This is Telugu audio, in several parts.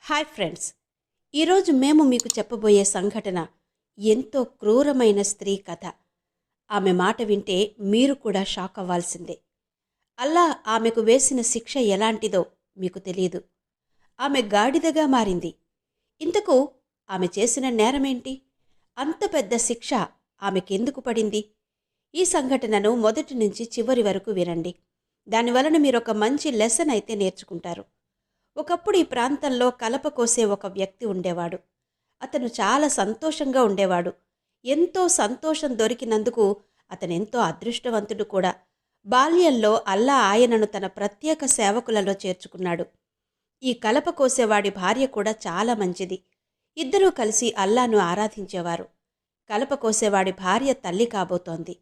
హాయ్ ఫ్రెండ్స్, ఈరోజు మేము మీకు చెప్పబోయే సంఘటన ఎంతో క్రూరమైన స్త్రీ కథ. ఆమె మాట వింటే మీరు కూడా షాక్ అవ్వాల్సిందే. అల్లా ఆమెకు వేసిన శిక్ష ఎలాంటిదో మీకు తెలియదు. ఆమె గాడిదగా మారింది. ఇంతకు ఆమె చేసిన నేరమేంటి? అంత పెద్ద శిక్ష ఆమెకెందుకు పడింది? ఈ సంఘటనను మొదటి నుంచి చివరి వరకు వినండి. దానివలన మీరొక మంచి లెసన్ అయితే నేర్చుకుంటారు. ఒకప్పుడు ఈ ప్రాంతంలో కలప కోసే ఒక వ్యక్తి ఉండేవాడు. అతను చాలా సంతోషంగా ఉండేవాడు. ఎంతో సంతోషం దొరికినందుకు అతనెంతో అదృష్టవంతుడు కూడా. బాల్యంలో అల్లా ఆయనను తన ప్రత్యేక సేవకులలో చేర్చుకున్నాడు. ఈ కలప కోసేవాడి భార్య కూడా చాలా మంచిది. ఇద్దరూ కలిసి అల్లాను ఆరాధించేవారు. కలప కోసేవాడి భార్య తల్లి కాబోతోంది.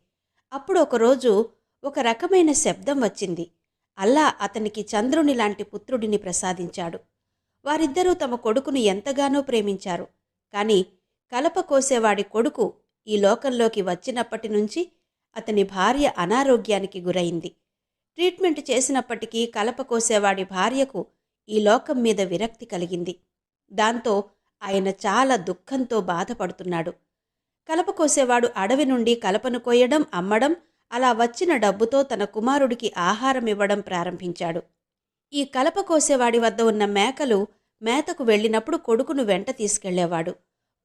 అప్పుడు ఒకరోజు ఒక రకమైన శబ్దం వచ్చింది. అల్లా అతనికి చంద్రుని లాంటి పుత్రుడిని ప్రసాదించాడు. వారిద్దరూ తమ కొడుకును ఎంతగానో ప్రేమించారు. కాని కలప కోసేవాడి కొడుకు ఈ లోకంలోకి వచ్చినప్పటి నుంచి అతని భార్య అనారోగ్యానికి గురైంది. ట్రీట్మెంట్ చేసినప్పటికీ కలప కోసేవాడి భార్యకు ఈ లోకం మీద విరక్తి కలిగింది. దాంతో ఆయన చాలా దుఃఖంతో బాధపడుతున్నాడు. కలప కోసేవాడు అడవి నుండి కలపను కోయడం, అమ్మడం, అలా వచ్చిన డబ్బుతో తన కుమారుడికి ఆహారం ఇవ్వడం ప్రారంభించాడు. ఈ కలప కోసేవాడి వద్ద ఉన్న మేకలు మేతకు వెళ్ళినప్పుడు కొడుకును వెంట తీసుకెళ్లేవాడు.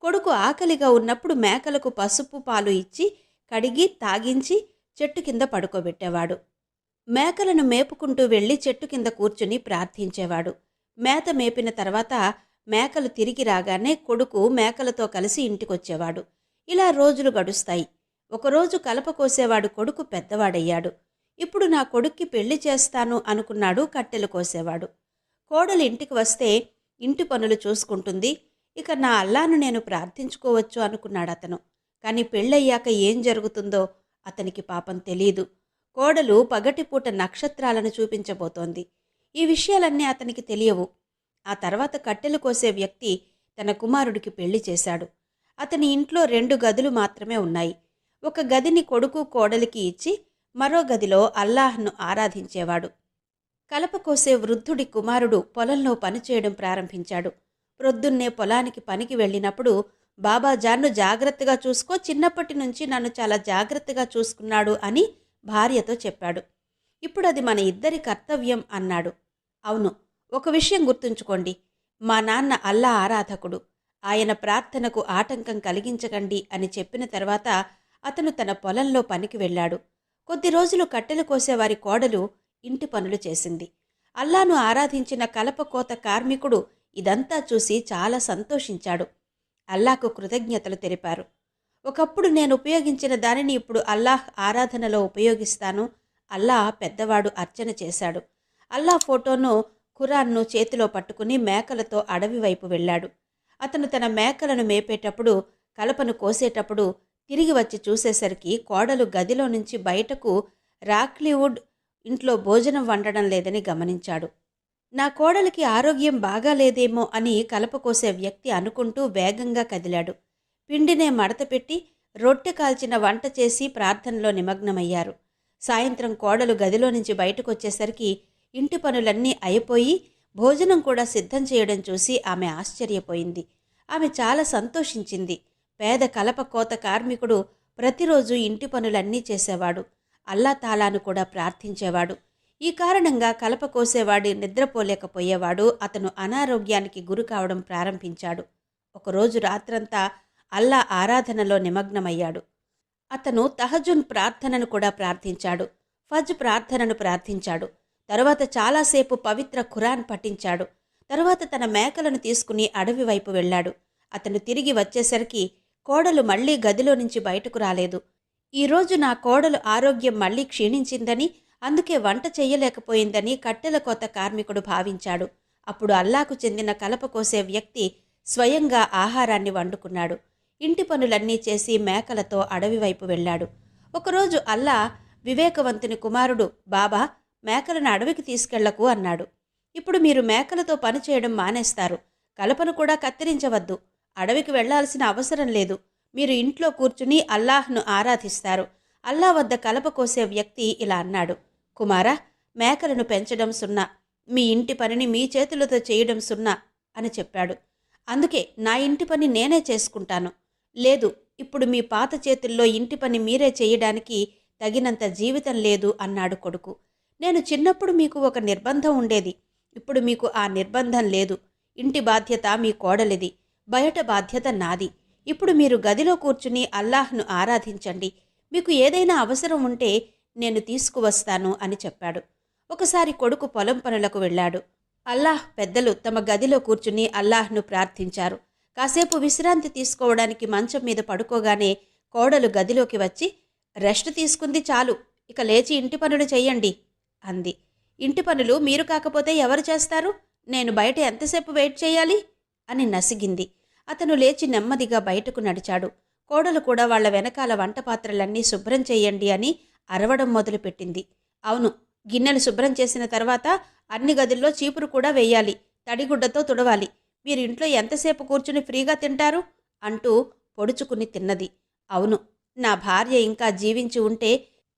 కొడుకు ఆకలిగా ఉన్నప్పుడు మేకలకు పసుపు పాలు ఇచ్చి కడిగి తాగించి చెట్టు కింద పడుకోబెట్టేవాడు. మేకలను మేపుకుంటూ వెళ్లి చెట్టు కింద కూర్చుని ప్రార్థించేవాడు. మేత మేపిన తర్వాత మేకలు తిరిగి రాగానే కొడుకు మేకలతో కలిసి ఇంటికొచ్చేవాడు. ఇలా రోజులు గడుస్తాయి. ఒకరోజు కలప కోసేవాడు కొడుకు పెద్దవాడయ్యాడు. ఇప్పుడు నా కొడుక్కి పెళ్లి చేస్తాను అనుకున్నాడు కట్టెలు కోసేవాడు. కోడలు ఇంటికి వస్తే ఇంటి పనులు చూసుకుంటుంది, ఇక నా అల్లాను నేను ప్రార్థించుకోవచ్చు అనుకున్నాడతను. కాని పెళ్ళయ్యాక ఏం జరుగుతుందో అతనికి పాపం తెలీదు. కోడలు పగటిపూట నక్షత్రాలను చూపించబోతోంది. ఈ విషయాలన్నీ అతనికి తెలియవు. ఆ తర్వాత కట్టెలు కోసే వ్యక్తి తన కుమారుడికి పెళ్లి చేశాడు. అతని ఇంట్లో 2 గదులు మాత్రమే ఉన్నాయి. ఒక గదిని కొడుకు కోడలికి ఇచ్చి మరో గదిలో అల్లాహ్ను ఆరాధించేవాడు. కలప కోసే వృద్ధుడి కుమారుడు పొలంలో పనిచేయడం ప్రారంభించాడు. ప్రొద్దున్నే పొలానికి పనికి వెళ్ళినప్పుడు బాబాజాన్ను జాగ్రత్తగా చూసుకో, చిన్నప్పటి నుంచి నన్ను చాలా జాగ్రత్తగా చూసుకున్నాడు అని భార్యతో చెప్పాడు. ఇప్పుడు అది మన ఇద్దరి కర్తవ్యం అన్నాడు. అవును, ఒక విషయం గుర్తుంచుకోండి, మా నాన్న అల్లా ఆరాధకుడు, ఆయన ప్రార్థనకు ఆటంకం కలిగించకండి అని చెప్పిన తర్వాత అతను తన పొలంలో పనికి వెళ్ళాడు. కొద్ది రోజులు కట్టెలు కోసేవారి కోడలు ఇంటి పనులు చేసింది. అల్లాను ఆరాధించిన కలప కోత కార్మికుడు ఇదంతా చూసి చాలా సంతోషించాడు. అల్లాకు కృతజ్ఞతలు తెలిపారు. ఒకప్పుడు నేను ఉపయోగించిన దానిని ఇప్పుడు అల్లాహ్ ఆరాధనలో ఉపయోగిస్తాను. అల్లా పెద్దవాడు అర్చన చేశాడు. అల్లా ఫోటోను, ఖురాన్ను చేతిలో పట్టుకుని మేకలతో అడవి వైపు వెళ్ళాడు. అతను తన మేకలను మేపేటప్పుడు, కలపను కోసేటప్పుడు తిరిగి వచ్చి చూసేసరికి కోడలు గదిలో నుంచి బయటకు రాక్లీవుడ్ ఇంట్లో భోజనం వండడం లేదని గమనించాడు. నా కోడలికి ఆరోగ్యం బాగాలేదేమో అని కలప కోసే వ్యక్తి అనుకుంటూ వేగంగా కదిలాడు. పిండినే మడతపెట్టి రొట్టె కాల్చిన వంట చేసి ప్రార్థనలో నిమగ్నమయ్యారు. సాయంత్రం కోడలు గదిలో నుంచి బయటకొచ్చేసరికి ఇంటి పనులన్నీ అయిపోయి భోజనం కూడా సిద్ధం చేయడం చూసి ఆమె ఆశ్చర్యపోయింది. ఆమె చాలా సంతోషించింది. పేద కలప కోత కార్మికుడు ప్రతిరోజు ఇంటి పనులన్నీ చేసేవాడు. అల్లా తాలాను కూడా ప్రార్థించేవాడు. ఈ కారణంగా కలప కోసేవాడి నిద్రపోలేకపోయేవాడు. అతను అనారోగ్యానికి గురి కావడం ప్రారంభించాడు. ఒకరోజు రాత్రంతా అల్లా ఆరాధనలో నిమగ్నమయ్యాడు. అతను తహజున్ ప్రార్థనను కూడా ప్రార్థించాడు. ఫజ్ ప్రార్థనను ప్రార్థించాడు. తరువాత చాలాసేపు పవిత్ర ఖురాన్ పఠించాడు. తరువాత తన మేకలను తీసుకుని అడవి వైపు వెళ్ళాడు. అతను తిరిగి వచ్చేసరికి కోడలు మళ్లీ గదిలో నుంచి బయటకు రాలేదు. ఈరోజు నా కోడలు ఆరోగ్యం మళ్లీ క్షీణించిందని, అందుకే వంట చెయ్యలేకపోయిందని కట్టెల కోత కార్మికుడు భావించాడు. అప్పుడు అల్లాకు చెందిన కలప కోసే వ్యక్తి స్వయంగా ఆహారాన్ని వండుకున్నాడు. ఇంటి పనులన్నీ చేసి మేకలతో అడవి వైపు వెళ్ళాడు. ఒకరోజు అల్లా వివేకవంతుని కుమారుడు, బాబా, మేకలను అడవికి తీసుకెళ్లకు అన్నాడు. ఇప్పుడు మీరు మేకలతో పనిచేయడం మానేస్తారు. కలపను కూడా కత్తిరించవద్దు. అడవికి వెళ్లాల్సిన అవసరం లేదు. మీరు ఇంట్లో కూర్చుని అల్లాహ్ను ఆరాధిస్తారు. అల్లా వద్ద కలప కోసే వ్యక్తి ఇలా అన్నాడు, కుమారా, మేకలను పెంచడం సున్నా, మీ ఇంటి పనిని మీ చేతులతో చేయడం సున్నా అని చెప్పాడు. అందుకే నా ఇంటి పని నేనే చేసుకుంటాను. లేదు, ఇప్పుడు మీ పాత చేతుల్లో ఇంటి పని మీరే చేయడానికి తగినంత జీవితం లేదు అన్నాడు కొడుకు. నేను చిన్నప్పుడు మీకు ఒక నిర్బంధం ఉండేది. ఇప్పుడు మీకు ఆ నిర్బంధం లేదు. ఇంటి బాధ్యత మీ కోడలిది, బయట బాధ్యత నాది. ఇప్పుడు మీరు గదిలో కూర్చుని అల్లాహ్ను ఆరాధించండి. మీకు ఏదైనా అవసరం ఉంటే నేను తీసుకువస్తాను అని చెప్పాడు. ఒకసారి కొడుకు పొలం పనులకు వెళ్ళాడు. అల్లాహ్ పెద్దలు తమ గదిలో కూర్చుని అల్లాహ్ను ప్రార్థించారు. కాసేపు విశ్రాంతి తీసుకోవడానికి మంచం మీద పడుకోగానే కోడలు గదిలోకి వచ్చి, రెస్ట్ తీసుకుంది చాలు, ఇక లేచి ఇంటి పనులు చెయ్యండి అంది. ఇంటి పనులు మీరు కాకపోతే ఎవరు చేస్తారు? నేను బయట ఎంతసేపు వెయిట్ చేయాలి అని నసిగింది. అతను లేచి నెమ్మదిగా బయటకు నడిచాడు. కోడలు కూడా వాళ్ల వెనకాల వంట పాత్రలన్నీ శుభ్రం చెయ్యండి అని అరవడం మొదలుపెట్టింది. అవును, గిన్నెలు శుభ్రం చేసిన తర్వాత అన్ని గదుల్లో చీపురు కూడా వెయ్యాలి, తడిగుడ్డతో తుడవాలి. మీరు ఇంట్లో ఎంతసేపు కూర్చుని ఫ్రీగా తింటారు అంటూ పొడుచుకుని తిన్నది. అవును, నా భార్య ఇంకా జీవించి ఉంటే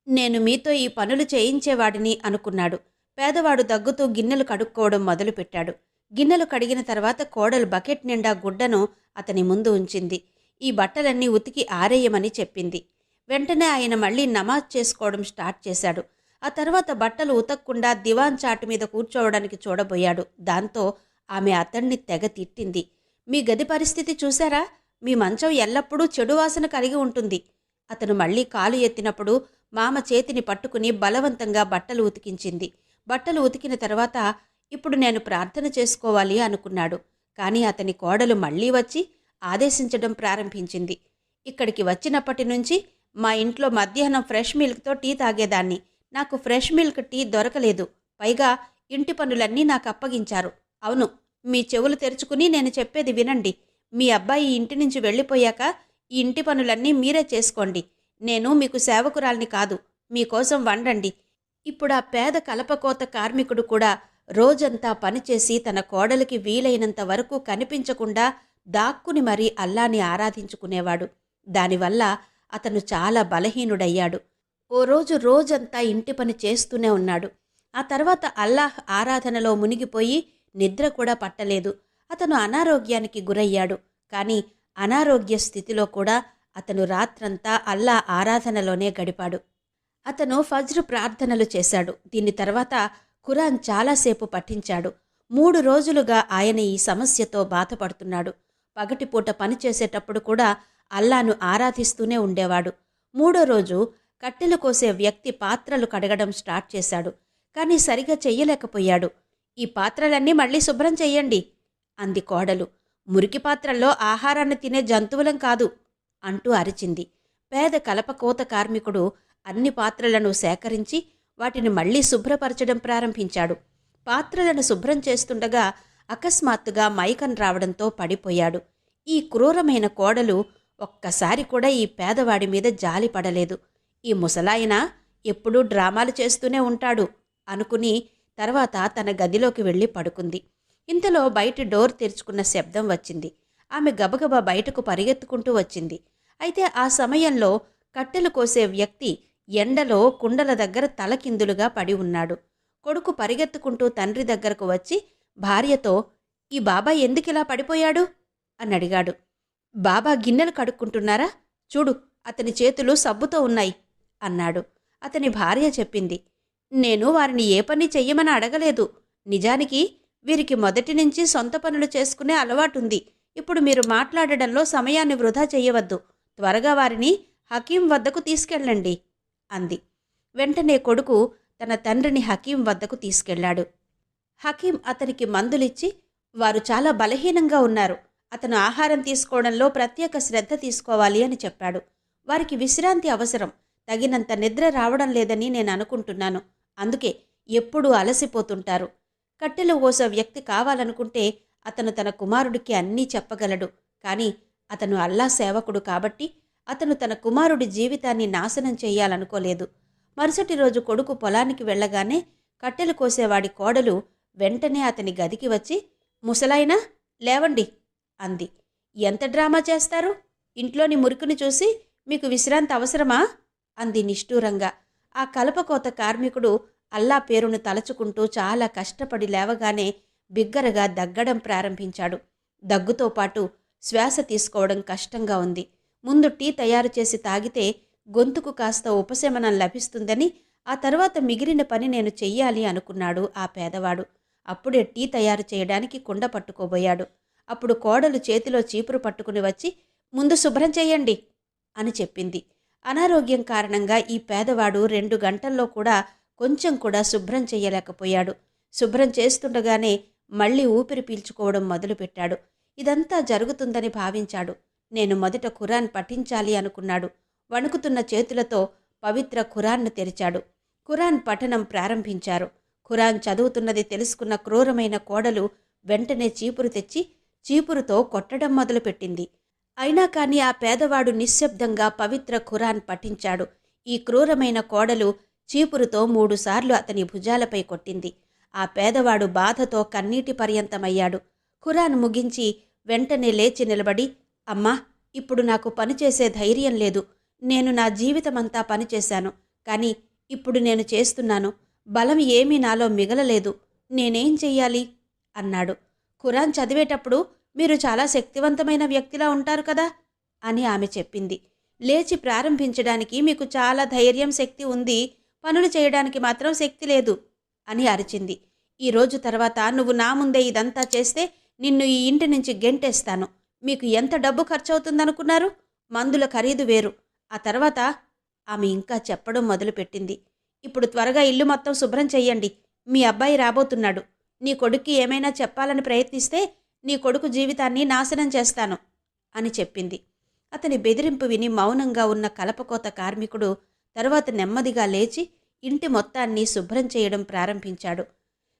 నేను మీతో ఈ పనులు చేయించేవాడిని అనుకున్నాడు. పేదవాడు దగ్గుతూ గిన్నెలు కడుక్కోవడం మొదలుపెట్టాడు. గిన్నెలు కడిగిన తర్వాత కోడలు బకెట్ నిండా గుడ్డను అతని ముందు ఉంచింది. ఈ బట్టలన్నీ ఉతికి ఆరేయమని చెప్పింది. వెంటనే ఆయన మళ్లీ నమాజ్ చేసుకోవడం స్టార్ట్ చేశాడు. ఆ తర్వాత బట్టలు ఉతక్కుండా దివాన్ చాటు మీద కూర్చోవడానికి చూడబోయాడు. దాంతో ఆమె అతన్ని తెగ తిట్టింది. మీ గది పరిస్థితి చూశారా? మీ మంచం ఎల్లప్పుడూ చెడు వాసన కలిగి ఉంటుంది. అతను మళ్లీ కాలు ఎత్తినప్పుడు మామ చేతిని పట్టుకుని బలవంతంగా బట్టలు ఉతికించింది. బట్టలు ఉతికిన తర్వాత ఇప్పుడు నేను ప్రార్థన చేసుకోవాలి అనుకున్నాడు. కానీ అతని కోడలు మళ్లీ వచ్చి ఆదేశించడం ప్రారంభించింది. ఇక్కడికి వచ్చినప్పటి నుంచి మా ఇంట్లో మధ్యాహ్నం ఫ్రెష్ మిల్క్తో టీ తాగేదాన్ని. నాకు ఫ్రెష్ మిల్క్ టీ దొరకలేదు. పైగా ఇంటి పనులన్నీ నాకు అప్పగించారు. అవును, మీ చెవులు తెరుచుకుని నేను చెప్పేది వినండి. మీ అబ్బాయి ఇంటి నుంచి వెళ్ళిపోయాక ఈ ఇంటి పనులన్నీ మీరే చేసుకోండి. నేను మీకు సేవకురాల్ని కాదు. మీకోసం వండండి. ఇప్పుడు ఆ పేద కలపకోత కార్మికుడు కూడా రోజంతా పనిచేసి తన కోడలికి వీలైనంత వరకు కనిపించకుండా దాక్కుని మరీ అల్లాని ఆరాధించుకునేవాడు. దానివల్ల అతను చాలా బలహీనుడయ్యాడు. ఓ రోజు రోజంతా ఇంటి పని చేస్తూనే ఉన్నాడు. ఆ తర్వాత అల్లాహ్ ఆరాధనలో మునిగిపోయి నిద్ర కూడా పట్టలేదు. అతను అనారోగ్యానికి గురయ్యాడు. కానీ అనారోగ్య స్థితిలో కూడా అతను రాత్రంతా అల్లా ఆరాధనలోనే గడిపాడు. అతను ఫజ్ర్ ప్రార్థనలు చేశాడు. దీని తర్వాత ఖురాన్ చాలాసేపు పఠించాడు. 3 రోజులుగా ఆయన ఈ సమస్యతో బాధపడుతున్నాడు. పగటిపూట పనిచేసేటప్పుడు కూడా అల్లాను ఆరాధిస్తూనే ఉండేవాడు. 3వ రోజు కట్టెలు కోసే వ్యక్తి పాత్రలు కడగడం స్టార్ట్ చేశాడు. కానీ సరిగా చెయ్యలేకపోయాడు. ఈ పాత్రలన్నీ మళ్లీ శుభ్రం చెయ్యండి అంది కోడలు. మురికి పాత్రల్లో ఆహారాన్ని తినే జంతువులం కాదు అంటూ అరిచింది. పేద కలపకోత కార్మికుడు అన్ని పాత్రలను సేకరించి వాటిని మళ్లీ శుభ్రపరచడం ప్రారంభించాడు. పాత్రలను శుభ్రం చేస్తుండగా అకస్మాత్తుగా మైకం రావడంతో పడిపోయాడు. ఈ క్రూరమైన కోడలు ఒక్కసారి కూడా ఈ పేదవాడి మీద జాలి పడలేదు. ఈ ముసలాయన ఎప్పుడూ డ్రామాలు చేస్తూనే ఉంటాడు అనుకుని తర్వాత తన గదిలోకి వెళ్ళి పడుకుంది. ఇంతలో బయటి డోర్ తెరుచుకున్న శబ్దం వచ్చింది. ఆమె గబగబా బయటకు పరిగెత్తుకుంటూ వచ్చింది. అయితే ఆ సమయంలో కట్టెలు కోసే వ్యక్తి ఎండలో కుండల దగ్గర తలకిందులుగా పడి ఉన్నాడు. కొడుకు పరిగెత్తుకుంటూ తండ్రి దగ్గరకు వచ్చి భార్యతో, ఈ బాబా ఎందుకిలా పడిపోయాడు అని అడిగాడు. బాబా గిన్నెలు కడుక్కుంటున్నారా? చూడు, అతని చేతులు సబ్బుతో ఉన్నాయి అన్నాడు. అతని భార్య చెప్పింది, నేను వారిని ఏ పని చెయ్యమని అడగలేదు. నిజానికి వీరికి మొదటి నుంచి సొంత పనులు చేసుకునే అలవాటుంది. ఇప్పుడు మీరు మాట్లాడడంలో సమయాన్ని వృధా చెయ్యవద్దు. త్వరగా వారిని హకీం వద్దకు తీసుకెళ్ళండి అంది. వెంటనే కొడుకు తన తండ్రిని హకీం వద్దకు తీసుకెళ్లాడు. హకీం అతనికి మందులిచ్చి, వారు చాలా బలహీనంగా ఉన్నారు. అతను ఆహారం తీసుకోవడంలో ప్రత్యేక శ్రద్ధ తీసుకోవాలి అని చెప్పాడు. వారికి విశ్రాంతి అవసరం. తగినంత నిద్ర రావడం లేదని నేను అనుకుంటున్నాను. అందుకే ఎప్పుడూ అలసిపోతుంటారు. కట్టెలు కోసే వ్యక్తి కావాలనుకుంటే అతను తన కుమారుడికి అన్నీ చెప్పగలడు. కానీ అతను అల్లా సేవకుడు కాబట్టి అతను తన కుమారుడి జీవితాన్ని నాశనం చెయ్యాలనుకోలేదు. మరుసటి రోజు కొడుకు పొలానికి వెళ్ళగానే కట్టెలు కోసేవాడి కోడలు వెంటనే అతని గదికి వచ్చి, ముసలాయనా లేవండి అంది. ఎంత డ్రామా చేస్తారు? ఇంట్లోని మురికిని చూసి మీకు విశ్రాంతి అవసరమా అంది నిష్ఠూరంగా. ఆ కలపకోత కార్మికుడు అల్లా పేరును తలచుకుంటూ చాలా కష్టపడి లేవగానే బిగ్గరగా దగ్గడం ప్రారంభించాడు. దగ్గుతో పాటు శ్వాస తీసుకోవడం కష్టంగా ఉంది. ముందు టీ తయారు చేసి తాగితే గొంతుకు కాస్త ఉపశమనం లభిస్తుందని, ఆ తర్వాత మిగిలిన పని నేను చెయ్యాలి అనుకున్నాడు ఆ పేదవాడు. అప్పుడే టీ తయారు చేయడానికి కుండ పట్టుకోబోయాడు. అప్పుడు కోడలు చేతిలో చీపురు పట్టుకుని వచ్చి, ముందు శుభ్రం చెయ్యండి అని చెప్పింది. అనారోగ్యం కారణంగా ఈ పేదవాడు 2 గంటల్లో కూడా కొంచెం కూడా శుభ్రం చెయ్యలేకపోయాడు. శుభ్రం చేస్తుండగానే మళ్ళీ ఊపిరి పీల్చుకోవడం మొదలుపెట్టాడు. ఇదంతా జరుగుతుందని భావించాడు. నేను మొదట ఖురాన్ పఠించాలి అనుకున్నాడు. వణుకుతున్న చేతులతో పవిత్ర ఖురాన్ను తెరిచాడు. ఖురాన్ పఠనం ప్రారంభించారు. ఖురాన్ చదువుతున్నది తెలుసుకున్న క్రూరమైన కోడలు వెంటనే చీపురు తెచ్చి చీపురుతో కొట్టడం మొదలుపెట్టింది. అయినా కానీ ఆ పేదవాడు నిశ్శబ్దంగా పవిత్ర ఖురాన్ పఠించాడు. ఈ క్రూరమైన కోడలు చీపురుతో 3 సార్లు అతని భుజాలపై కొట్టింది. ఆ పేదవాడు బాధతో కన్నీటి పర్యంతమయ్యాడు. ఖురాన్ ముగించి వెంటనే లేచి నిలబడి, అమ్మా, ఇప్పుడు నాకు పనిచేసే ధైర్యం లేదు. నేను నా జీవితమంతా పనిచేశాను, కానీ ఇప్పుడు నేను చేస్తున్నాను. బలం ఏమీ నాలో మిగలలేదు. నేనేం చెయ్యాలి అన్నాడు. ఖురాన్ చదివేటప్పుడు మీరు చాలా శక్తివంతమైన వ్యక్తిలా ఉంటారు కదా అని ఆమె చెప్పింది. లేచి ప్రారంభించడానికి మీకు చాలా ధైర్యం, శక్తి ఉంది, పనులు చేయడానికి మాత్రం శక్తి లేదు అని అరిచింది. ఈ రోజు తర్వాత నువ్వు నా ముందే ఇదంతా చేస్తే నిన్ను ఈ ఇంటి నుంచి గెంటేస్తాను. మీకు ఎంత డబ్బు ఖర్చవుతుందనుకున్నారు? మందుల ఖరీదు వేరు. ఆ తర్వాత ఆమె ఇంకా చెప్పడం మొదలుపెట్టింది. ఇప్పుడు త్వరగా ఇల్లు మొత్తం శుభ్రం చెయ్యండి. మీ అబ్బాయి రాబోతున్నాడు. నీ కొడుక్కి ఏమైనా చెప్పాలని ప్రయత్నిస్తే నీ కొడుకు జీవితాన్ని నాశనం చేస్తాను అని చెప్పింది. అతని బెదిరింపు విని మౌనంగా ఉన్న కలపకోత కార్మికుడు తర్వాత నెమ్మదిగా లేచి ఇంటి మొత్తాన్ని శుభ్రం చేయడం ప్రారంభించాడు.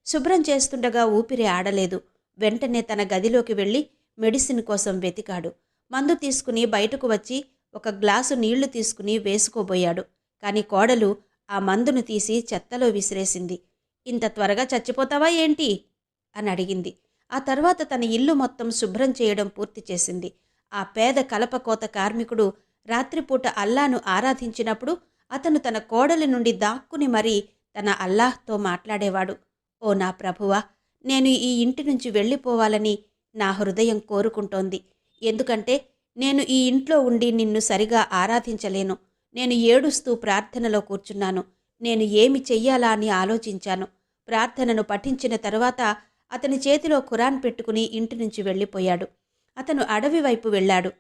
శుభ్రం చేస్తుండగా ఊపిరి ఆడలేదు. వెంటనే తన గదిలోకి వెళ్ళి మెడిసిన్ కోసం వెతికాడు. మందు తీసుకుని బయటకు వచ్చి ఒక గ్లాసు నీళ్లు తీసుకుని వేసుకోబోయాడు. కాని కోడలు ఆ మందును తీసి చెత్తలో విసిరేసింది. ఇంత త్వరగా చచ్చిపోతావా ఏంటి అని అడిగింది. ఆ తర్వాత తన ఇల్లు మొత్తం శుభ్రం చేయడం పూర్తి చేసింది. ఆ పేద కలపకోత కార్మికుడు రాత్రిపూట అల్లాను ఆరాధించినప్పుడు అతను తన కోడలి నుండి దాక్కుని మరీ తన అల్లాహ్తో మాట్లాడేవాడు. ఓ నా ప్రభువా, నేను ఈ ఇంటి నుంచి వెళ్ళిపోవాలని నా హృదయం కోరుకుంటోంది. ఎందుకంటే నేను ఈ ఇంట్లో ఉండి నిన్ను సరిగా ఆరాధించలేను. నేను ఏడుస్తూ ప్రార్థనలో కూర్చున్నాను. నేను ఏమి చెయ్యాలా అని ఆలోచించాను. ప్రార్థనను పఠించిన తరువాత అతని చేతిలో ఖురాన్ పెట్టుకుని ఇంటి నుంచి వెళ్ళిపోయాడు. అతను అడవి వైపు వెళ్ళాడు.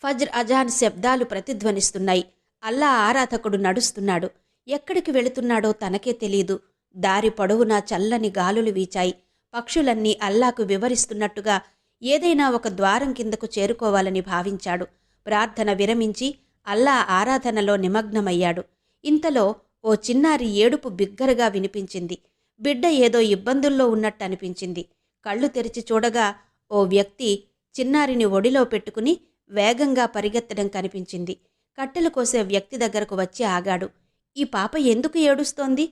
ఫజ్ర్ అజాన్ శబ్దాలు ప్రతిధ్వనిస్తున్నాయి. అల్లా ఆరాధకుడు నడుస్తున్నాడు. ఎక్కడికి వెళుతున్నాడో తనకే తెలీదు. దారి పొడవునా చల్లని గాలులు వీచాయి. పక్షులన్నీ అల్లాకు వివరిస్తున్నట్టుగా ఏదైనా ఒక ద్వారం కిందకు చేరుకోవాలని భావించాడు. ప్రార్థన విరమించి అల్లా ఆరాధనలో నిమగ్నమయ్యాడు. ఇంతలో ఓ చిన్నారి ఏడుపు బిగ్గరగా వినిపించింది. బిడ్డ ఏదో ఇబ్బందుల్లో ఉన్నట్టనిపించింది. కళ్ళు తెరిచి చూడగా ఓ వ్యక్తి చిన్నారిని ఒడిలో పెట్టుకుని వేగంగా పరిగెత్తడం కనిపించింది. కట్టెలు కోసే వ్యక్తి దగ్గరకు వచ్చి ఆగాడు. ఈ పాప ఎందుకు ఏడుస్తోంది?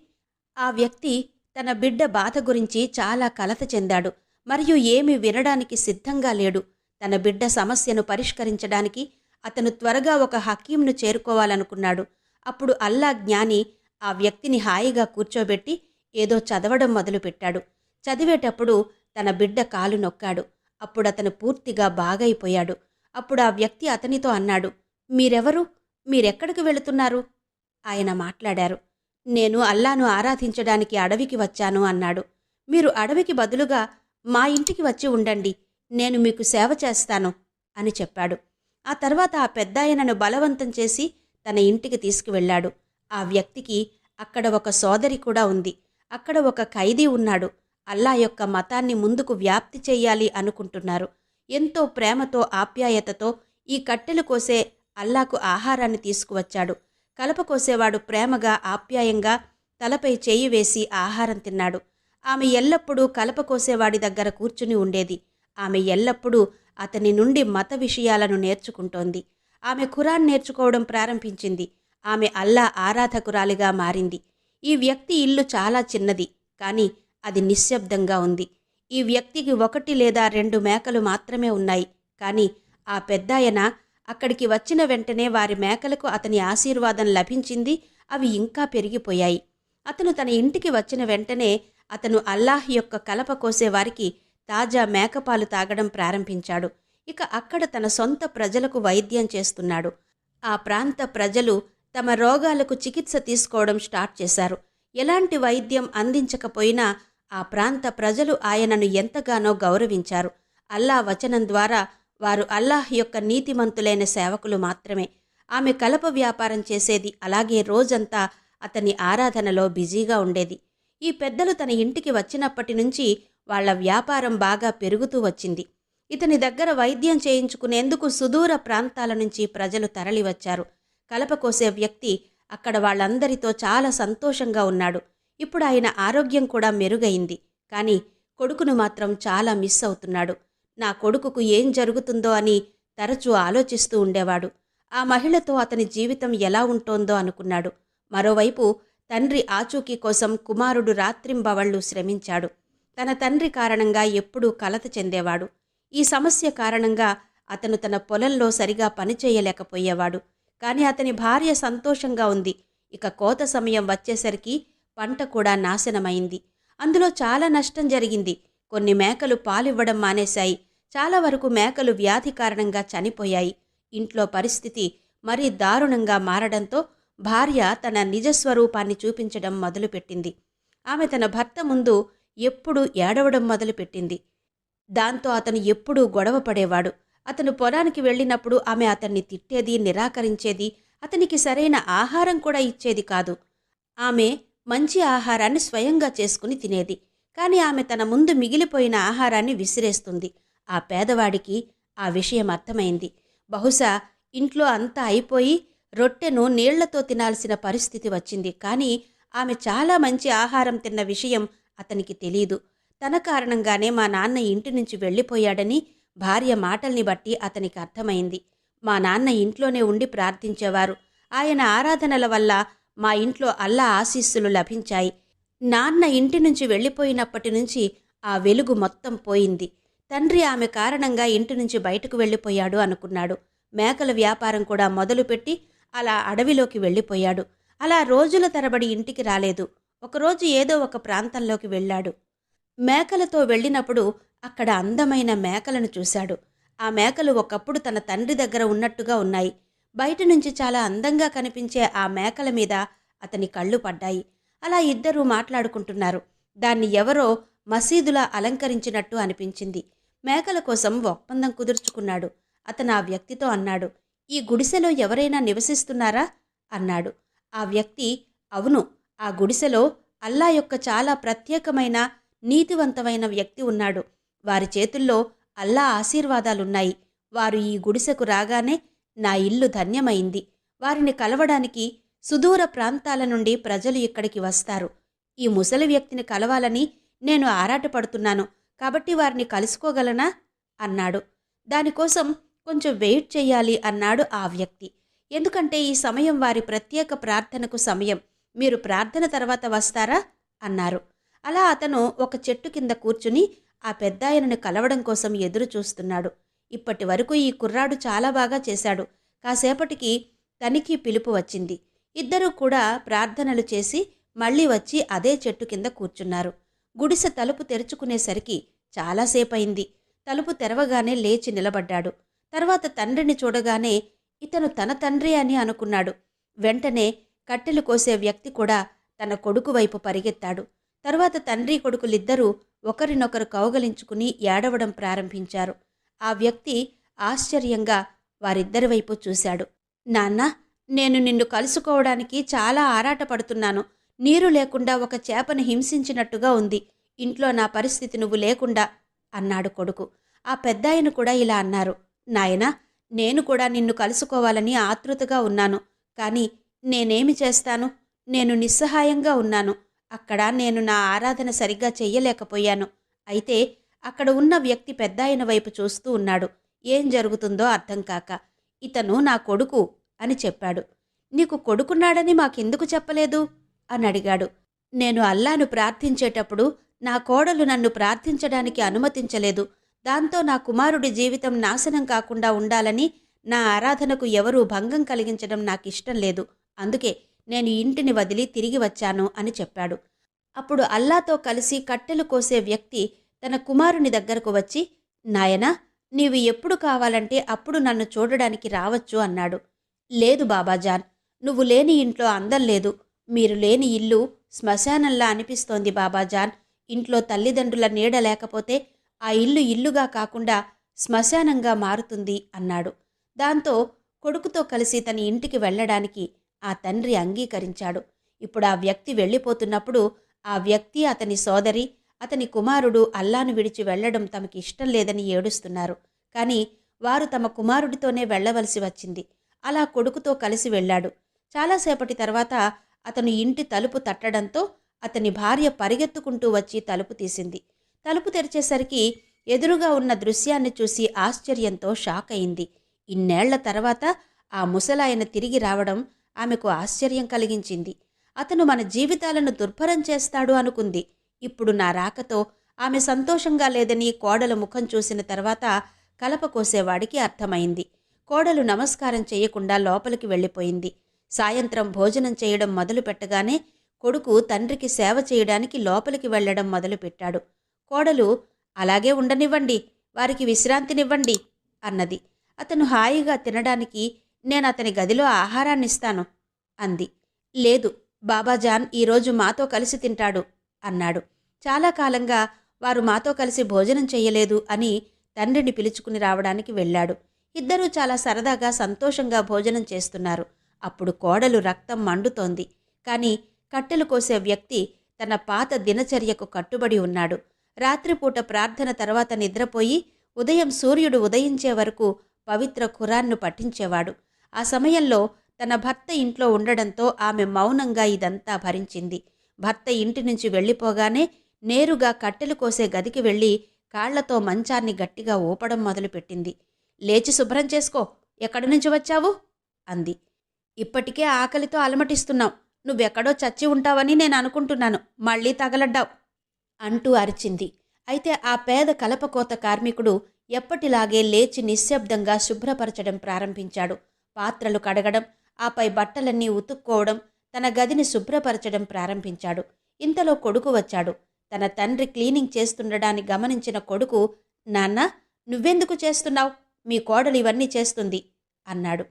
ఆ వ్యక్తి తన బిడ్డ బాధ గురించి చాలా కలత చెందాడు. మరియు ఏమీ వినడానికి సిద్ధంగా లేడు. తన బిడ్డ సమస్యను పరిష్కరించడానికి అతను త్వరగా ఒక హకీంను చేరుకోవాలనుకున్నాడు. అప్పుడు అల్లా జ్ఞాని ఆ వ్యక్తిని హాయిగా కూర్చోబెట్టి ఏదో చదవడం మొదలుపెట్టాడు. చదివేటప్పుడు తన బిడ్డ కాలు నొక్కాడు. అప్పుడతను పూర్తిగా బాగైపోయాడు. అప్పుడు ఆ వ్యక్తి అతనితో అన్నాడు, మీరెవరు? మీరెక్కడికి వెళుతున్నారు? ఆయన మాట్లాడారు. నేను అల్లాను ఆరాధించడానికి అడవికి వచ్చాను అన్నాడు. మీరు అడవికి బదులుగా మా ఇంటికి వచ్చి ఉండండి, నేను మీకు సేవ చేస్తాను అని చెప్పాడు. ఆ తర్వాత ఆ పెద్దాయనను బలవంతం చేసి తన ఇంటికి తీసుకువెళ్ళాడు. ఆ వ్యక్తికి అక్కడ ఒక సోదరి కూడా ఉంది. అక్కడ ఒక ఖైదీ ఉన్నాడు. అల్లా యొక్క మతాన్ని ముందుకు వ్యాప్తి చెయ్యాలి అనుకుంటున్నారు. ఎంతో ప్రేమతో ఆప్యాయతతో ఈ కట్టెలు కోసే అల్లాకు ఆహారాన్ని తీసుకువచ్చాడు. కలప కోసేవాడు ప్రేమగా ఆప్యాయంగా తలపై చేయి వేసి ఆహారం తిన్నాడు. ఆమె ఎల్లప్పుడూ కలప కోసేవాడి దగ్గర కూర్చుని ఉండేది. ఆమె ఎల్లప్పుడూ అతని నుండి మత విషయాలను నేర్చుకుంటోంది. ఆమె ఖురాన్ నేర్చుకోవడం ప్రారంభించింది. ఆమె అల్లా ఆరాధకురాలిగా మారింది. ఈ వ్యక్తి ఇల్లు చాలా చిన్నది, కానీ అది నిశ్శబ్దంగా ఉంది. ఈ వ్యక్తికి 1 లేదా 2 మేకలు మాత్రమే ఉన్నాయి. కానీ ఆ పెద్దాయన అక్కడికి వచ్చిన వెంటనే వారి మేకలకు అతని ఆశీర్వాదం లభించింది. అవి ఇంకా పెరిగిపోయాయి. అతను తన ఇంటికి వచ్చిన వెంటనే అతను అల్లాహ్ యొక్క కలప కోసేవారికి తాజా మేకపాలు తాగడం ప్రారంభించాడు. ఇక అక్కడ తన సొంత ప్రజలకు వైద్యం చేస్తున్నాడు. ఆ ప్రాంత ప్రజలు తమ రోగాలకు చికిత్స తీసుకోవడం స్టార్ట్ చేశారు. ఎలాంటి వైద్యం అందించకపోయినా ఆ ప్రాంత ప్రజలు ఆయనను ఎంతగానో గౌరవించారు. అల్లా వచనం ద్వారా వారు అల్లాహ్ యొక్క నీతిమంతులైన సేవకులు మాత్రమే. ఆమె కలప వ్యాపారం చేసేది, అలాగే రోజంతా అతని ఆరాధనలో బిజీగా ఉండేది. ఈ పెద్దలు తన ఇంటికి వచ్చినప్పటి నుంచి వాళ్ల వ్యాపారం బాగా పెరుగుతూ వచ్చింది. ఇతని దగ్గర వైద్యం చేయించుకునేందుకు సుదూర ప్రాంతాల నుంచి ప్రజలు తరలివచ్చారు. కలప కోసే వ్యక్తి అక్కడ వాళ్ళందరితో చాలా సంతోషంగా ఉన్నాడు. ఇప్పుడు ఆయన ఆరోగ్యం కూడా మెరుగైంది. కానీ కొడుకును మాత్రం చాలా మిస్ అవుతున్నాడు. నా కొడుకుకు ఏం జరుగుతుందో అని తరచూ ఆలోచిస్తూ ఉండేవాడు. ఆ మహిళతో అతని జీవితం ఎలా ఉంటోందో అనుకున్నాడు. మరోవైపు తండ్రి ఆచూకీ కోసం కుమారుడు రాత్రింబవళ్లు శ్రమించాడు. తన తండ్రి కారణంగా ఎప్పుడూ కలత చెందేవాడు. ఈ సమస్య కారణంగా అతను తన పొలంలో సరిగా పనిచేయలేకపోయేవాడు. కాని అతని భార్య సంతోషంగా ఉంది. ఇక కోత సమయం వచ్చేసరికి పంట కూడా నాశనమైంది. అందులో చాలా నష్టం జరిగింది. కొన్ని మేకలు పాలివ్వడం మానేశాయి. చాలా వరకు మేకలు వ్యాధి కారణంగా చనిపోయాయి. ఇంట్లో పరిస్థితి మరీ దారుణంగా మారడంతో భార్య తన నిజస్వరూపాన్ని చూపించడం మొదలుపెట్టింది. ఆమె తన భర్త ముందు ఎప్పుడూ ఏడవడం మొదలుపెట్టింది. దాంతో అతను ఎప్పుడూ గొడవ పడేవాడు. అతను పొలానికి వెళ్ళినప్పుడు ఆమె అతన్ని తిట్టేది, నిరాకరించేది. అతనికి సరైన ఆహారం కూడా ఇచ్చేది కాదు. ఆమె మంచి ఆహారాన్ని స్వయంగా చేసుకుని తినేది. కాని ఆమె తన ముందు మిగిలిపోయిన ఆహారాన్ని విసిరేస్తుంది. ఆ పేదవాడికి ఆ విషయం అర్థమైంది. బహుశా ఇంట్లో అంతా అయిపోయి రొట్టెను నీళ్లతో తినాల్సిన పరిస్థితి వచ్చింది. కానీ ఆమె చాలా మంచి ఆహారం తిన్న విషయం అతనికి తెలీదు. తన కారణంగానే మా నాన్న ఇంటి నుంచి వెళ్ళిపోయాడని భార్య మాటల్ని బట్టి అతనికి అర్థమైంది. మా నాన్న ఇంట్లోనే ఉండి ప్రార్థించేవారు. ఆయన ఆరాధనల వల్ల మా ఇంట్లో అల్లా ఆశీస్సులు లభించాయి. నాన్న ఇంటి నుంచి వెళ్ళిపోయినప్పటి నుంచి ఆ వెలుగు మొత్తం పోయింది. తండ్రి ఆమె కారణంగా ఇంటి నుంచి బయటకు వెళ్ళిపోయాడు అనుకున్నాడు. మేకల వ్యాపారం కూడా మొదలుపెట్టి అలా అడవిలోకి వెళ్ళిపోయాడు. అలా రోజుల తరబడి ఇంటికి రాలేదు. ఒకరోజు ఏదో ఒక ప్రాంతంలోకి వెళ్ళాడు. మేకలతో వెళ్ళినప్పుడు అక్కడ అందమైన మేకలను చూశాడు. ఆ మేకలు ఒకప్పుడు తన తండ్రి దగ్గర ఉన్నట్టుగా ఉన్నాయి. బయట నుంచి చాలా అందంగా కనిపించే ఆ మేకల మీద అతని కళ్ళు పడ్డాయి. అలా ఇద్దరూ మాట్లాడుకుంటున్నారు. దాన్ని ఎవరో మసీదులా అలంకరించినట్టు అనిపించింది. మేకల కోసం ఒప్పందం కుదుర్చుకున్నాడు. అతను ఆ వ్యక్తితో అన్నాడు, ఈ గుడిసెలో ఎవరైనా నివసిస్తున్నారా అన్నాడు. ఆ వ్యక్తి, అవును, ఆ గుడిసెలో అల్లా యొక్క చాలా ప్రత్యేకమైన నీతివంతమైన వ్యక్తి ఉన్నాడు. వారి చేతుల్లో అల్లా ఆశీర్వాదాలున్నాయి. వారు ఈ గుడిసెకు రాగానే నా ఇల్లు ధన్యమైంది. వారిని కలవడానికి సుదూర ప్రాంతాల నుండి ప్రజలు ఇక్కడికి వస్తారు. ఈ ముసలి వ్యక్తిని కలవాలని నేను ఆరాటపడుతున్నాను. కాబట్టి వారిని కలుసుకోగలనా అన్నాడు. దానికోసం కొంచెం వెయిట్ చెయ్యాలి అన్నాడు ఆ వ్యక్తి. ఎందుకంటే ఈ సమయం వారి ప్రత్యేక ప్రార్థనకు సమయం. మీరు ప్రార్థన తర్వాత వస్తారా అన్నారు. అలా అతను ఒక చెట్టు కింద కూర్చుని ఆ పెద్దాయనను కలవడం కోసం ఎదురు చూస్తున్నాడు. ఇప్పటి వరకు ఈ కుర్రాడు చాలా బాగా చేశాడు. కాసేపటికి తనికి పిలుపు వచ్చింది. ఇద్దరూ కూడా ప్రార్థనలు చేసి మళ్లీ వచ్చి అదే చెట్టు కింద కూర్చున్నారు. గుడిసె తలుపు తెరుచుకునేసరికి చాలాసేపయింది. తలుపు తెరవగానే లేచి నిలబడ్డాడు. తర్వాత తండ్రిని చూడగానే ఇతను తన తండ్రి అని అనుకున్నాడు. వెంటనే కట్టెలు కోసే వ్యక్తి కూడా తన కొడుకు వైపు పరిగెత్తాడు. తరువాత తండ్రి కొడుకులిద్దరూ ఒకరినొకరు కౌగలించుకుని ఏడవడం ప్రారంభించారు. ఆ వ్యక్తి ఆశ్చర్యంగా వారిద్దరి వైపు చూశాడు. నాన్నా, నేను నిన్ను కలుసుకోవడానికి చాలా ఆరాటపడుతున్నాను. నీరు లేకుండా ఒక చేపను హింసించినట్టుగా ఉంది. ఇంట్లో నా పరిస్థితి నువ్వు లేకుండా అన్నాడు కొడుకు. ఆ పెద్దాయన కూడా ఇలా అన్నారు, నాయనా, నేను కూడా నిన్ను కలుసుకోవాలని ఆతృతగా ఉన్నాను. కానీ నేనేమి చేస్తాను? నేను నిస్సహాయంగా ఉన్నాను. అక్కడ నేను నా ఆరాధన సరిగ్గా చెయ్యలేకపోయాను. అయితే అక్కడ ఉన్న వ్యక్తి పెద్దాయన వైపు చూస్తూ ఉన్నాడు. ఏం జరుగుతుందో అర్థం కాక. ఇతను నా కొడుకు అని చెప్పాడు. నీకు కొడుకున్నాడని మాకెందుకు చెప్పలేదు అని అడిగాడు. నేను అల్లాను ప్రార్థించేటప్పుడు నా కోడలు నన్ను ప్రార్థించడానికి అనుమతించలేదు. దాంతో నా కుమారుడి జీవితం నాశనం కాకుండా ఉండాలని నా ఆరాధనకు ఎవరూ భంగం కలిగించడం నాకిష్టం లేదు. అందుకే నేను ఇంటిని వదిలి తిరిగి వచ్చాను అని చెప్పాడు. అప్పుడు అల్లాతో కలిసి కట్టెలు కోసే వ్యక్తి తన కుమారుని దగ్గరకు వచ్చి, నాయనా, నీవు ఎప్పుడు కావాలంటే అప్పుడు నన్ను చూడడానికి రావచ్చు అన్నాడు. లేదు బాబాజాన్, నువ్వు లేని ఇంట్లో అందం లేదు. మీరు లేని ఇల్లు శ్మశానంలా అనిపిస్తోంది బాబాజాన్. ఇంట్లో తల్లిదండ్రుల నీడ లేకపోతే ఆ ఇల్లు ఇల్లుగా కాకుండా శ్మశానంగా మారుతుంది అన్నాడు. దాంతో కొడుకుతో కలిసి తన ఇంటికి వెళ్ళడానికి ఆ తండ్రి అంగీకరించాడు. ఇప్పుడు ఆ వ్యక్తి వెళ్ళిపోతున్నప్పుడు ఆ వ్యక్తి, అతని సోదరి, అతని కుమారుడు అల్లాను విడిచి వెళ్లడం తమకి ఇష్టం లేదని ఏడుస్తున్నారు. కానీ వారు తమ కుమారుడితోనే వెళ్లవలసి వచ్చింది. అలా కొడుకుతో కలిసి వెళ్ళాడు. చాలాసేపటి తర్వాత అతను ఇంటి తలుపు తట్టడంతో అతని భార్య పరిగెత్తుకుంటూ వచ్చి తలుపు తీసింది. తలుపు తెరిచేసరికి ఎదురుగా ఉన్న దృశ్యాన్ని చూసి ఆశ్చర్యంతో షాక్ అయింది. ఇన్నేళ్ల తర్వాత ఆ ముసలాయన తిరిగి రావడం ఆమెకు ఆశ్చర్యం కలిగించింది. అతను మన జీవితాలను దుర్భరం చేస్తాడు అనుకుంది. ఇప్పుడు నా రాకతో ఆమె సంతోషంగా లేదని కోడలు ముఖం చూసిన తర్వాత కలప కోసేవాడికి అర్థమైంది. కోడలు నమస్కారం చేయకుండా లోపలికి వెళ్ళిపోయింది. సాయంత్రం భోజనం చేయడం మొదలుపెట్టగానే కొడుకు తండ్రికి సేవ చేయడానికి లోపలికి వెళ్లడం మొదలుపెట్టాడు. కోడలు, అలాగే ఉండనివ్వండి, వారికి విశ్రాంతినివ్వండి అన్నది. అతను హాయిగా తినడానికి నేనతని గదిలో ఆహారాన్నిస్తాను అంది. లేదు, బాబాజాన్ ఈరోజు మాతో కలిసి తింటాడు అన్నాడు. చాలా కాలంగా వారు మాతో కలిసి భోజనం చెయ్యలేదు అని తండ్రిని పిలుచుకుని రావడానికి వెళ్ళాడు. ఇద్దరూ చాలా సరదాగా సంతోషంగా భోజనం చేస్తున్నారు. అప్పుడు కోడలు రక్తం మండుతోంది. కాని కట్టెలు కోసే వ్యక్తి తన పాత దినచర్యకు కట్టుబడి ఉన్నాడు. రాత్రిపూట ప్రార్థన తర్వాత నిద్రపోయి ఉదయం సూర్యుడు ఉదయించే వరకు పవిత్ర ఖురాన్ను పఠించేవాడు. ఆ సమయంలో తన భర్త ఇంట్లో ఉండడంతో ఆమె మౌనంగా ఇదంతా భరించింది. భర్త ఇంటి నుంచి వెళ్ళిపోగానే నేరుగా కట్టెలు కోసే గదికి వెళ్ళి కాళ్లతో మంచాన్ని గట్టిగా ఊపడం మొదలుపెట్టింది. లేచి శుభ్రం చేసుకో, ఎక్కడి నుంచి వచ్చావు అంది. ఇప్పటికే ఆకలితో అలమటిస్తున్నాం. నువ్వెక్కడో చచ్చి ఉంటావని నేను అనుకుంటున్నాను. మళ్ళీ తగలడ్డావు అంటూ అరిచింది. అయితే ఆ పేద కలపకోత కార్మికుడు ఎప్పటిలాగే లేచి నిశ్శబ్దంగా శుభ్రపరచడం ప్రారంభించాడు. పాత్రలు కడగడం, ఆపై బట్టలన్నీ ఉతుక్కోవడం, తన గదిని శుభ్రపరచడం ప్రారంభించాడు. ఇంతలో కొడుకు వచ్చాడు. తన తండ్రి క్లీనింగ్ చేస్తుండడాన్ని గమనించిన కొడుకు, నాన్నా, నువ్వెందుకు చేస్తున్నావు? మీ కోడలు ఇవన్నీ చేస్తుంది అన్నాడు.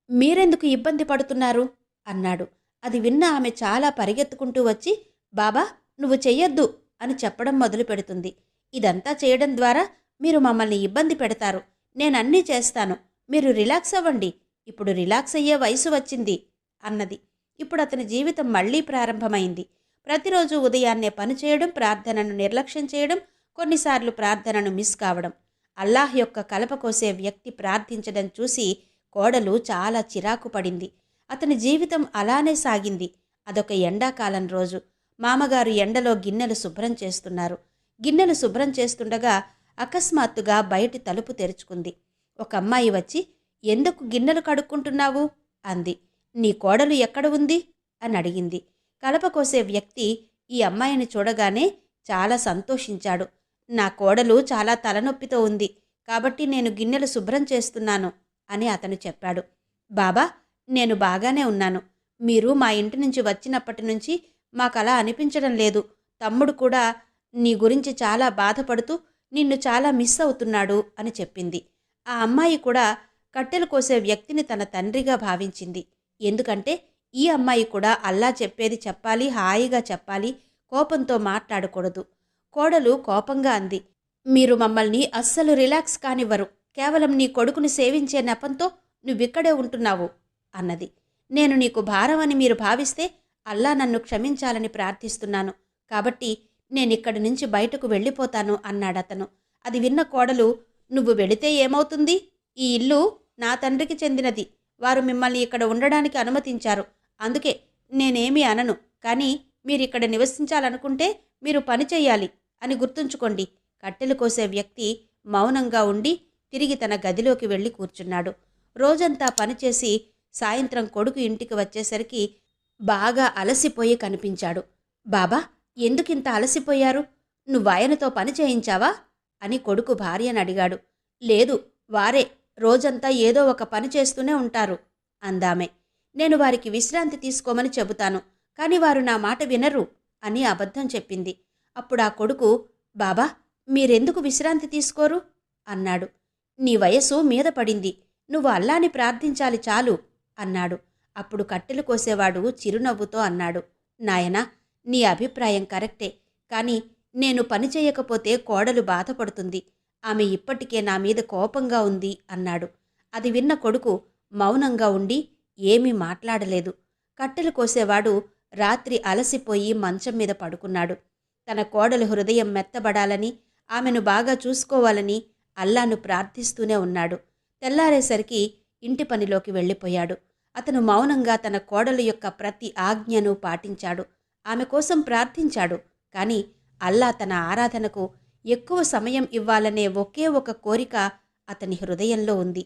మీరెందుకు ఇబ్బంది పడుతున్నారు అన్నాడు. అది విన్న ఆమె చాలా పరిగెత్తుకుంటూ వచ్చి, బాబా, నువ్వు చెయ్యొద్దు అని చెప్పడం మొదలు పెడుతుంది. ఇదంతా చేయడం ద్వారా మీరు మమ్మల్ని ఇబ్బంది పెడతారు. నేనన్నీ చేస్తాను. మీరు రిలాక్స్ అవ్వండి. ఇప్పుడు రిలాక్స్ అయ్యే వయసు వచ్చింది అన్నది. ఇప్పుడు అతని జీవితం మళ్లీ ప్రారంభమైంది. ప్రతిరోజు ఉదయాన్నే పనిచేయడం, ప్రార్థనను నిర్లక్ష్యం చేయడం, కొన్నిసార్లు ప్రార్థనను మిస్ కావడం. అల్లాహ్ యొక్క కలప కోసే వ్యక్తి ప్రార్థించడం చూసి కోడలు చాలా చిరాకు పడింది. అతని జీవితం అలానే సాగింది. అదొక ఎండాకాలం రోజు. మామగారు ఎండలో గిన్నెలు శుభ్రం చేస్తున్నారు. గిన్నెలు శుభ్రం చేస్తుండగా అకస్మాత్తుగా బయటి తలుపు తెరుచుకుంది. ఒక అమ్మాయి వచ్చి, ఎందుకు గిన్నెలు కడుక్కుంటున్నావు అంది. నీ కోడలు ఎక్కడ ఉంది అని అడిగింది. కలప కోసే వ్యక్తి ఈ అమ్మాయిని చూడగానే చాలా సంతోషించాడు. నా కోడలు చాలా తలనొప్పితో ఉంది, కాబట్టి నేను గిన్నెలు శుభ్రం చేస్తున్నాను అని అతను చెప్పాడు. బాబా, నేను బాగానే ఉన్నాను. మీరు మా ఇంటి నుంచి వచ్చినప్పటి నుంచి మాకలా అనిపించడం లేదు. తమ్ముడు కూడా నీ గురించి చాలా బాధపడుతూ నిన్ను చాలా మిస్ అవుతున్నాడు అని చెప్పింది. ఆ అమ్మాయి కూడా కట్టెలు కోసే వ్యక్తిని తన తండ్రిగా భావించింది. ఎందుకంటే ఈ అమ్మాయి కూడా అల్లా చెప్పేది చెప్పాలి, హాయిగా చెప్పాలి, కోపంతో మాట్లాడకూడదు. కోడలు కోపంగా అంది, మీరు మమ్మల్ని అస్సలు రిలాక్స్ కానివ్వరు. కేవలం నీ కొడుకుని సేవించే నెపంతో నువ్విక్కడే ఉంటున్నావు అన్నది. నేను నీకు భారం అని మీరు భావిస్తే అల్లా నన్ను క్షమించాలని ప్రార్థిస్తున్నాను. కాబట్టి నేనిక్కడి నుంచి బయటకు వెళ్ళిపోతాను అన్నాడతను. అది విన్న కోడలు, నువ్వు వెళితే ఏమవుతుంది? ఈ ఇల్లు నా తండ్రికి చెందినది. వారు మిమ్మల్ని ఇక్కడ ఉండడానికి అనుమతించారు. అందుకే నేనేమీ అనను. కానీ మీరిక్కడ నివసించాలనుకుంటే మీరు పని చెయ్యాలి అని గుర్తుంచుకోండి. కట్టెలు కోసే వ్యక్తి మౌనంగా ఉండి తిరిగి తన గదిలోకి వెళ్ళి కూర్చున్నాడు. రోజంతా పనిచేసి సాయంత్రం కొడుకు ఇంటికి వచ్చేసరికి బాగా అలసిపోయి కనిపించాడు. బాబా, ఎందుకింత అలసిపోయారు? నువ్వాయనతో పని చేయించావా అని కొడుకు భార్యను అడిగాడు. లేదు, వారే రోజంతా ఏదో ఒక పని చేస్తూనే ఉంటారు అందామె. నేను వారికి విశ్రాంతి తీసుకోమని చెబుతాను, కానీ వారు నా మాట వినరు అని అబద్ధం చెప్పింది. అప్పుడు ఆ కొడుకు, బాబా, మీరెందుకు విశ్రాంతి తీసుకోరు అన్నాడు. నీ వయసు మీద పడింది, నువ్వు అల్లాని ప్రార్థించాలి చాలు అన్నాడు. అప్పుడు కట్టెలు కోసేవాడు చిరునవ్వుతో అన్నాడు, నాయనా, నీ అభిప్రాయం కరెక్టే, కాని నేను పని చేయకపోతే కోడలు బాధపడుతుంది. ఆమె ఇప్పటికే నా మీద కోపంగా ఉంది అన్నాడు. అది విన్న కొడుకు మౌనంగా ఉండి ఏమీ మాట్లాడలేదు. కట్టెలు కోసేవాడు రాత్రి అలసిపోయి మంచం మీద పడుకున్నాడు. తన కోడలు హృదయం మెత్తబడాలని, ఆమెను బాగా చూసుకోవాలని అల్లాను ప్రార్థిస్తూనే ఉన్నాడు. తెల్లారేసరికి ఇంటి పనిలోకి వెళ్ళిపోయాడు. అతను మౌనంగా తన కోడలు యొక్క ప్రతి ఆజ్ఞను పాటించాడు. ఆమె కోసం ప్రార్థించాడు. కానీ అల్లా తన ఆరాధనకు ఎక్కువ సమయం ఇవ్వాలనే ఒకే ఒక కోరిక అతని హృదయంలో ఉంది.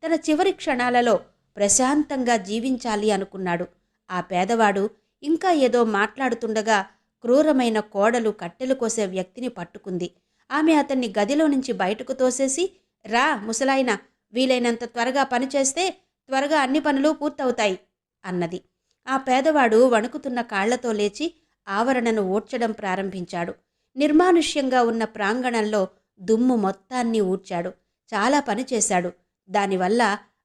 తన చివరి క్షణాలలో ప్రశాంతంగా జీవించాలి అనుకున్నాడు. ఆ పేదవాడు ఇంకా ఏదో మాట్లాడుతుండగా క్రూరమైన కోడలు కట్టెలు కోసే వ్యక్తిని పట్టుకుంది. ఆమె అతన్ని గదిలో నుంచి బయటకు తోసేసి, రా ముసలాయన, వీలైనంత త్వరగా పనిచేస్తే త్వరగా అన్ని పనులు పూర్తవుతాయి అన్నది. ఆ పేదవాడు వణుకుతున్న కాళ్లతో లేచి ఆవరణను ఊడ్చడం ప్రారంభించాడు. నిర్మానుష్యంగా ఉన్న ప్రాంగణంలో దుమ్ము మొత్తాన్ని ఊడ్చాడు. చాలా పని చేశాడు. దానివల్ల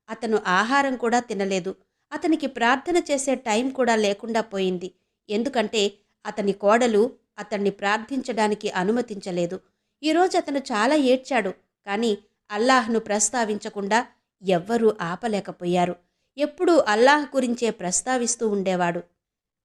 అతను ఆహారం కూడా తినలేదు. అతనికి ప్రార్థన చేసే టైం కూడా లేకుండా పోయింది. ఎందుకంటే అతని కోడలు అతన్ని ప్రార్థించడానికి అనుమతించలేదు. ఈరోజు అతను చాలా ఏడ్చాడు. కానీ అల్లాహ్ను ప్రస్తావించకుండా ఎవ్వరూ ఆపలేకపోయారు. ఎప్పుడూ అల్లాహ్ గురించే ప్రస్తావిస్తూ ఉండేవాడు.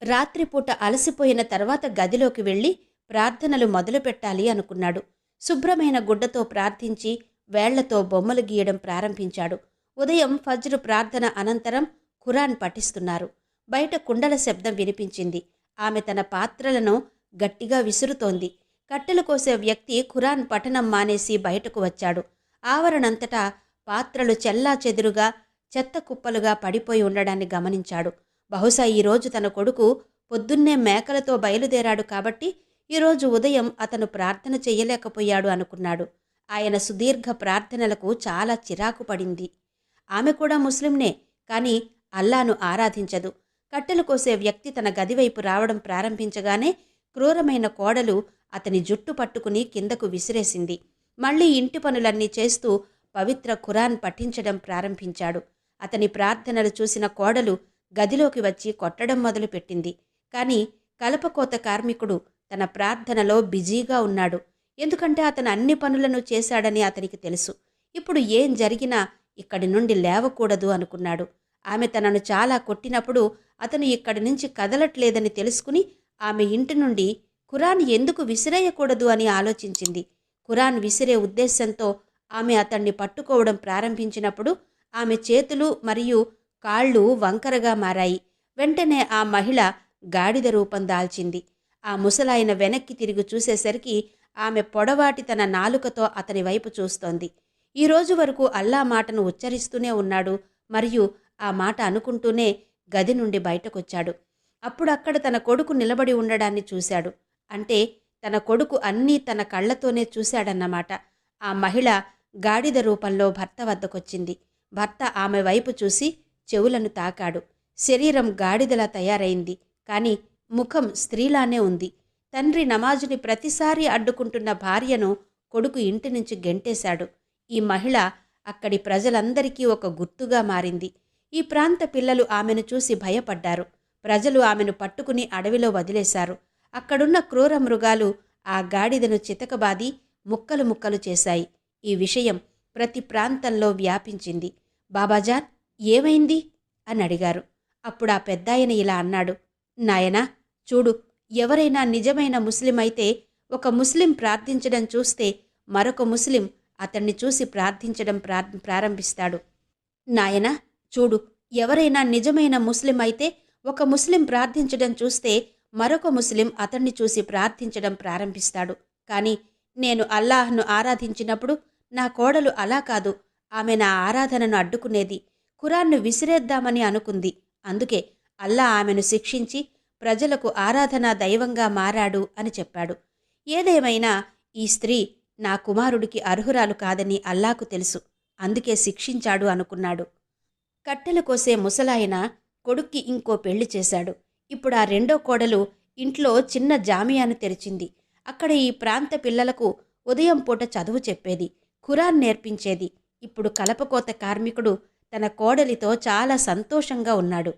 రాత్రిపూట అలసిపోయిన తర్వాత గదిలోకి వెళ్ళి ప్రార్థనలు మొదలుపెట్టాలి అనుకున్నాడు. శుభ్రమైన గుడ్డతో ప్రార్థించి వేళ్లతో బొమ్మలు గీయడం ప్రారంభించాడు. ఉదయం ఫజ్ర్ ప్రార్థన అనంతరం ఖురాన్ పఠిస్తున్నారు. బయట కుండల శబ్దం వినిపించింది. ఆమె తన పాత్రలను గట్టిగా విసురుతోంది. కట్టెలు కోసే వ్యక్తి ఖురాన్ పఠనం మానేసి బయటకు వచ్చాడు. ఆవరణంతటా పాత్రలు చెల్లాచెదురుగా చెత్త కుప్పలుగా పడిపోయి ఉండడాన్ని గమనించాడు. బహుశా ఈరోజు తన కొడుకు పొద్దున్నే మేకలతో బయలుదేరాడు కాబట్టి ఈరోజు ఉదయం అతను ప్రార్థన చెయ్యలేకపోయాడు అనుకున్నాడు. ఆయన సుదీర్ఘ ప్రార్థనలకు చాలా చిరాకు పడింది. ఆమె కూడా ముస్లింనే, కానీ అల్లాను ఆరాధించదు. కట్టెలు కోసే వ్యక్తి తన గదివైపు రావడం ప్రారంభించగానే క్రూరమైన కోడలు అతని జుట్టు పట్టుకుని కిందకు విసిరేసింది. మళ్లీ ఇంటి పనులన్నీ చేస్తూ పవిత్ర ఖురాన్ పఠించడం ప్రారంభించాడు. అతని ప్రార్థనలు చూసిన కోడలు గదిలోకి వచ్చి కొట్టడం మొదలుపెట్టింది. కానీ కలపకోత కార్మికుడు తన ప్రార్థనలో బిజీగా ఉన్నాడు. ఎందుకంటే అతను అన్ని పనులను చేశాడని అతనికి తెలుసు. ఇప్పుడు ఏం జరిగినా ఇక్కడి నుండి లేవకూడదు అనుకున్నాడు. ఆమె తనను చాలా కొట్టినప్పుడు అతను ఇక్కడి నుంచి కదలట్లేదని తెలుసుకుని ఆమె ఇంటి నుండి ఖురాన్ ఎందుకు విసిరేయకూడదు అని ఆలోచించింది. ఖురాన్ విసిరే ఉద్దేశంతో ఆమె అతన్ని పట్టుకోవడం ప్రారంభించినప్పుడు ఆమె చేతులు మరియు కాళ్ళు వంకరగా మారాయి. వెంటనే ఆ మహిళ గాడిద రూపం దాల్చింది. ఆ ముసలాయన వెనక్కి తిరిగి చూసేసరికి ఆమె పొడవాటి తన నాలుకతో అతని వైపు చూస్తోంది. ఈ రోజు వరకు అల్లా మాటను ఉచ్చరిస్తూనే ఉన్నాడు మరియు ఆ మాట అనుకుంటూనే గది నుండి బయటకొచ్చాడు. అప్పుడు అక్కడ తన కొడుకు నిలబడి ఉండడాన్ని చూశాడు. అంటే తన కొడుకు అన్నీ తన కళ్లతోనే చూశాడన్నమాట. ఆ మహిళ గాడిద రూపంలో భర్త వద్దకొచ్చింది. భర్త ఆమె వైపు చూసి చెవులను తాకాడు. శరీరం గాడిదలా తయారైంది, కానీ ముఖం స్త్రీలానే ఉంది. తండ్రి నమాజుని ప్రతిసారి అడ్డుకుంటున్న భార్యను కొడుకు ఇంటి నుంచి గెంటేశాడు. ఈ మహిళ అక్కడి ప్రజలందరికీ ఒక గుర్తుగా మారింది. ఈ ప్రాంత పిల్లలు ఆమెను చూసి భయపడ్డారు. ప్రజలు ఆమెను పట్టుకుని అడవిలో వదిలేశారు. అక్కడున్న క్రూర మృగాలు ఆ గాడిదను చితకబాది ముక్కలు ముక్కలు చేశాయి. ఈ విషయం ప్రతి ప్రాంతంలో వ్యాపించింది. బాబాజాన్, ఏమైంది అని అడిగారు. అప్పుడు ఆ పెద్దాయన ఇలా అన్నాడు, నాయనా, చూడు, ఎవరైనా నిజమైన ముస్లిం అయితే ఒక ముస్లిం ప్రార్థించడం చూస్తే మరొక ముస్లిం అతన్ని చూసి ప్రార్థించడం ప్రారంభిస్తాడు. నాయనా, చూడు, ఎవరైనా నిజమైన ముస్లిం అయితే ఒక ముస్లిం ప్రార్థించడం చూస్తే మరొక ముస్లిం అతన్ని చూసి ప్రార్థించడం ప్రారంభిస్తాడు. కానీ నేను అల్లాహ్ను ఆరాధించినప్పుడు నా కోడలు అలా కాదు. ఆమె నా ఆరాధనను అడ్డుకునేది. ఖురాన్ను విసిరేద్దామని అనుకుంది. అందుకే అల్లా ఆమెను శిక్షించి ప్రజలకు ఆరాధనా దైవంగా మారాడు అని చెప్పాడు. ఏదేమైనా ఈ స్త్రీ నా కుమారుడికి అర్హురాలు కాదని అల్లాకు తెలుసు. అందుకే శిక్షించాడు అనుకున్నాడు. కట్టెలు కోసే ముసలాయన కొడుక్కి ఇంకో పెళ్లి చేశాడు. ఇప్పుడు ఆ రెండో కోడలు ఇంట్లో చిన్న జామియాను తెరిచింది. అక్కడ ఈ ప్రాంత పిల్లలకు ఉదయం పూట చదువు చెప్పేది, ఖురాన్ నేర్పించేది. ఇప్పుడు కలపకోత కార్మికుడు తన కోడలితో చాలా సంతోషంగా ఉన్నాడు.